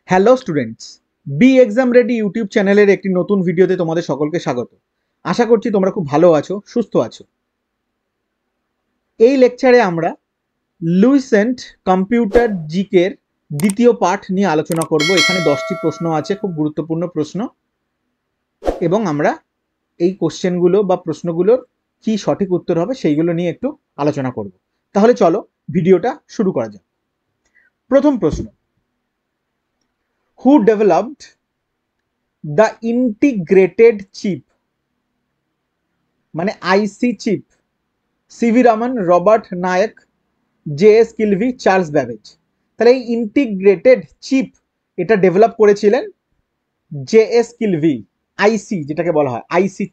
Hello students, B exam ready YouTube চ্যানেলের একটি নতুন ভিডিওতে তোমাদের সকলকে স্বাগত। আশা করছি তোমরা খুব ভালো আছো, সুস্থ আছো। এই লেকচারে আমরা লুইসেন্ট কম্পিউটার জিকের দ্বিতীয় পাঠ নিয়ে আলোচনা করব। এখানে 10টি প্রশ্ন আছে, খুব গুরুত্বপূর্ণ প্রশ্ন, এবং আমরা এই কোশ্চেনগুলো বা প্রশ্নগুলোর কি সঠিক উত্তর হবে সেইগুলো নিয়ে একটু আলোচনা করব। তাহলে চলো ভিডিওটা শুরু করা যাক। প্রথম প্রশ্ন, হু ডেভেলপড দ্য ইন্টিগ্রেটেড চিপ, মানে আইসি চিপ? সিভি রামন, রবার্ট নায়ক, জে.এস. কিলভি, চার্লস ব্যাবেজ। তাহলে এই ইন্টিগ্রেটেড চিপ এটা ডেভেলপ করেছিলেন জে.এস. কিলভি। আইসি যেটাকে বলা হয় আইসি,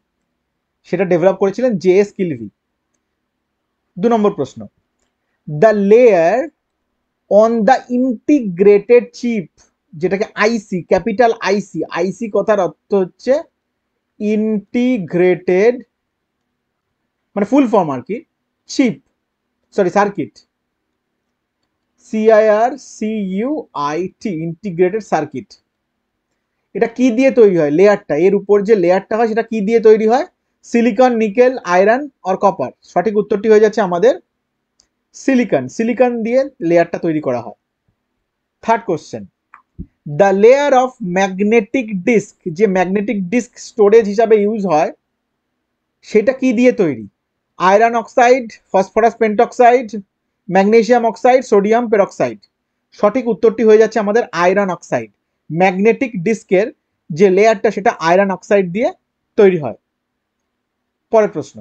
সেটা ডেভেলপ করেছিলেন জে.এস. কিলভি। 2 নম্বর প্রশ্ন, the layer on the integrated chip, যেটাকে আইসি, ক্যাপিটাল আইসি, আইসি কথার অর্থ হচ্ছে ইন্টিগ্রেটেড, মানে ফুল ফর্ম আর কি, chip, sorry circuit, সিআইআরসিইউআইটি, integrated circuit. এটা কি দিয়ে তৈরি হয়? লেয়ারটা, এর উপর যে লেয়ারটা হয় সেটা কি দিয়ে তৈরি হয়? Silicon, nickel, iron or copper? সঠিক উত্তরটি হয়ে যাচ্ছে আমাদের সিলিকন। সিলিকন দিয়ে লেয়ারটা তৈরি করা হয়। Third question, the layer of magnetic disk, যে ম্যাগনেটিক ডিস্ক স্টোরেজ হিসাবে ইউজ হয় সেটা কি দিয়ে তৈরি? Iron oxide, phosphorus pentoxide, magnesium oxide, sodium peroxide? সঠিক উত্তরটি হয়ে যাচ্ছে আমাদের আয়রন অক্সাইড। ম্যাগনেটিক ডিস্কের যে লেয়ারটা সেটা আয়রন অক্সাইড দিয়ে তৈরি হয়। পরের প্রশ্ন,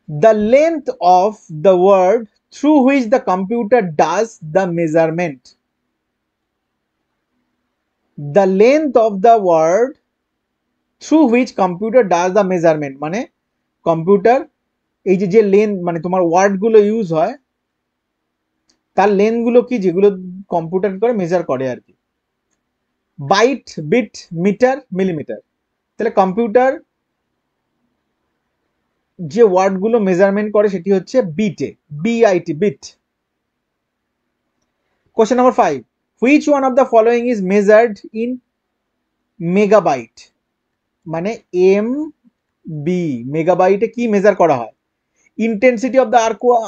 the length of the word through which the computer does the measurement. The length of the word through which computer does the measurement, মানে কম্পিউটার এই যে লেন্থ, মানে তোমার ওয়ার্ডগুলো ইউজ হয় তার লেন্থগুলো কি, যেগুলো কম্পিউটার করে মেজার করে আর কি? Byte, bit, metre, millimetre? তাহলে কম্পিউটার যে ওয়ার্ডগুলো মেজারমেন্ট করে সেটি হচ্ছে বিটে, B I T, bit. Question number 5, which one of the following is measured in megabyte? মানে এম বি, মেগাবাইটে কি মেজার করা হয়? ইন্টেন্সিটি অফ দ্য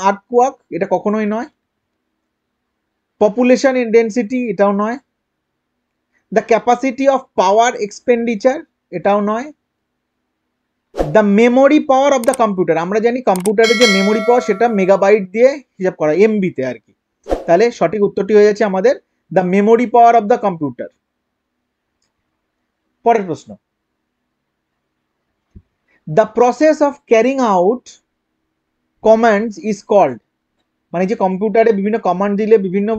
আর্থকোয়াক, এটা কখনোই নয়। পপুলেশন ডেন্সিটি, এটাও নয়। The capacity of power expenditure, এটাও নয়। The memory power of the computer, আমরা জানি কম্পিউটারের যে মেমোরি পাওয়ার সেটা মেগাবাইট দিয়ে হিসাব করা, এমবিতে আর কি। তাহলে সঠিক উত্তরটি হয়ে যাচ্ছে আমাদের the memory power of the computer. পরের প্রশ্ন, the process of carrying out commands is called, মানে যে কম্পিউটারে বিভিন্ন কমান্ড দিলে বিভিন্ন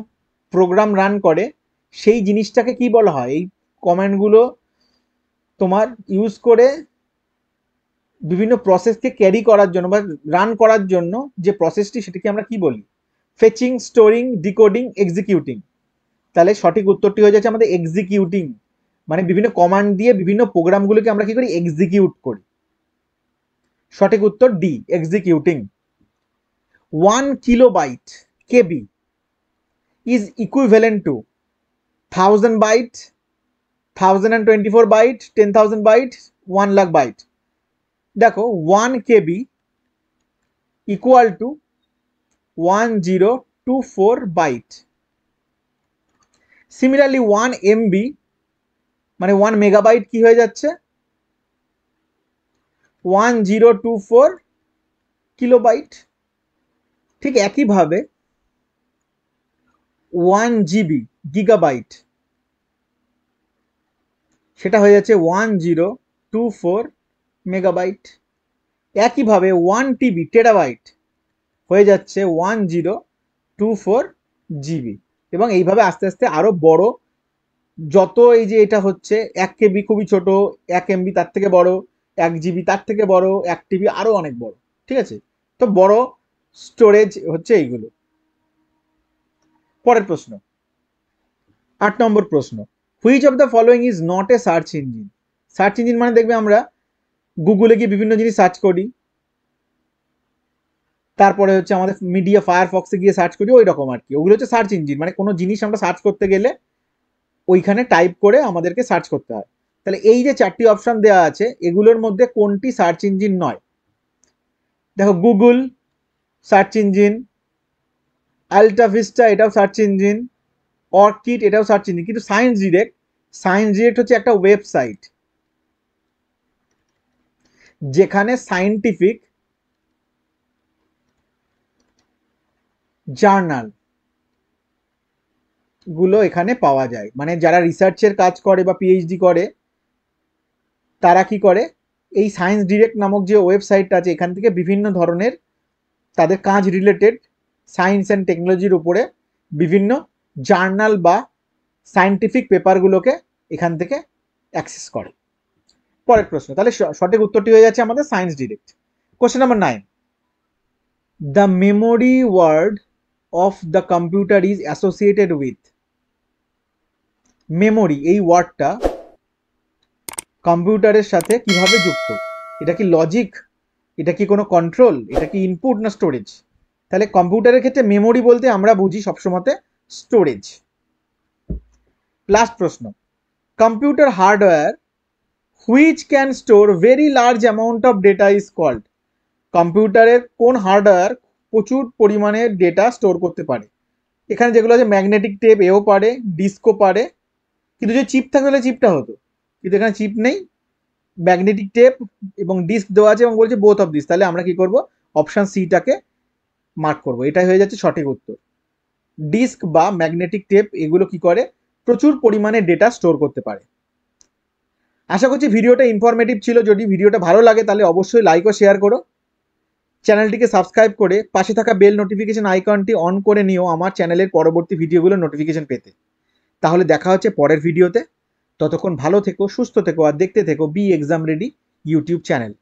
প্রোগ্রাম রান করে সেই জিনিসটাকে কি বলা হয়? এই কমান্ডগুলো তোমার ইউজ করে বিভিন্ন প্রসেসকে ক্যারি করার জন্য বা রান করার জন্য যে প্রসেসটি, সেটাকে আমরা কি বলি? Fetching, storing, decoding, executing? তাহলে সঠিক উত্তরটি হয়ে যাচ্ছে আমাদের এক্সিকিউটিং, মানে বিভিন্ন কমান্ড দিয়ে বিভিন্ন প্রোগ্রামগুলোকে আমরা কি করি? এক্সিকিউট করি। সঠিক উত্তর D, executing. 1 kilobyte KB is equivalent to 1000 byte, 1024 byte, 10,000 byte, 1 lakh byte? দেখো 1 KB equal to 1024 byte. Similarly 1 MB মানে 1 মেগাবাইট কি হয়ে যাচ্ছে? 1024 কিলোবাইট। ঠিক একইভাবে 1 জিবি, গিগাবাইট, সেটা হয়ে যাচ্ছে 1024 মেগাবাইট। একইভাবে 1 টিবি, টেরাবাইট, হয়ে যাচ্ছে 1024 জিবি। এবং এইভাবে আস্তে আস্তে আরো বড়, যত এই যে এটা হচ্ছে 1 কেবি খুবই ছোট, 1 এমবি তার থেকে বড়, 1 জিবি তার থেকে বড়, 1 টিবি আরো অনেক বড়। ঠিক আছে, তো বড় স্টোরেজ হচ্ছে এইগুলো। পরের প্রশ্ন, 8 নম্বর প্রশ্ন, which of the following is not a search engine? Search engine মানে দেখবে আমরা গুগলে গিয়ে বিভিন্ন জিনিস সার্চ করি, তারপরে হচ্ছে আমাদের মিডিয়া ফায়ারফক্সে গিয়ে সার্চ করি, ওই রকম আর কি। ওগুলো হচ্ছে সার্চ ইঞ্জিন, মানে কোনো জিনিস আমরা সার্চ করতে গেলে ওইখানে টাইপ করে আমাদেরকে সার্চ করতে হয়। তাহলে এই যে 4টি অপশন দেওয়া আছে, এগুলোর মধ্যে কোনটি সার্চ ইঞ্জিন নয়? দেখো, গুগল সার্চ ইঞ্জিন, আলটা ভিস্টা এটাও সার্চ ইঞ্জিন, অর্কিড এটাও সার্চ ইঞ্জিন, কিন্তু সায়েন্স ডিরেক্ট হচ্ছে একটা ওয়েবসাইট যেখানে সায়েন্টিফিক জার্নাল গুলো এখানে পাওয়া যায়। মানে যারা রিসার্চের কাজ করে বা পিএইচডি করে তারা কি করে, এই সায়েন্স ডিরেক্ট নামক যে ওয়েবসাইটটা আছে এখান থেকে বিভিন্ন ধরনের তাদের কাজ রিলেটেড সায়েন্স অ্যান্ড টেকনোলজির উপরে বিভিন্ন জার্নাল বা সায়েন্টিফিক পেপারগুলোকে এখান থেকে অ্যাক্সেস করে। পরের প্রশ্ন, তাহলে সঠিক উত্তরটি হয়ে যাচ্ছে আমাদের science direct. Question number 9, the memory word of the computer is associated with. Memory এই ওয়ার্ডটা কম্পিউটারের সাথে কিভাবে যুক্ত? এটা কি লজিক, এটা কি কোনো কন্ট্রোল, এটা কি ইনপুট না স্টোরেজ? তাহলে কম্পিউটারের ক্ষেত্রে মেমোরি বলতে আমরা বুঝি সবসময় স্টোরেজ। লাস্ট প্রশ্ন, computer hardware which can store very large amount of data is called. কম্পিউটারের কোন হার্ডওয়্যার প্রচুর পরিমাণে ডেটা স্টোর করতে পারে? এখানে যেগুলো আছে ম্যাগনেটিক টেপ এও পারে, ডিস্কও পারে, কিন্তু যে চিপ থাকলে তাহলে চিপটা হতো, কিন্তু এখানে চিপ নেই, ম্যাগনেটিক টেপ এবং ডিস্ক দেওয়া আছে এবং বলছে বোথ অফ দিস। তাহলে আমরা কি করব, অপশন সিটাকে মার্ক করব। এটাই হয়ে যাচ্ছে সঠিক উত্তর। ডিস্ক বা ম্যাগনেটিক টেপ এগুলো কি করে, প্রচুর পরিমাণে ডেটা স্টোর করতে পারে। আশা করছি ভিডিওটা ইনফরমেটিভ ছিল। যদি ভিডিওটা ভালো লাগে তাহলে অবশ্যই লাইক ও শেয়ার করো, চ্যানেলটিকে সাবস্ক্রাইব করে পাশে থাকা বেল নোটিফিকেশন আইকনটি অন করে নিও আমার চ্যানেলের পরবর্তী ভিডিওগুলোর নোটিফিকেশন পেতে। তাহলে দেখা হচ্ছে পরের ভিডিওতে। ততক্ষণ ভালো থেকো, সুস্থ থেকো আর দেখতে থেকো B exam ready YouTube channel.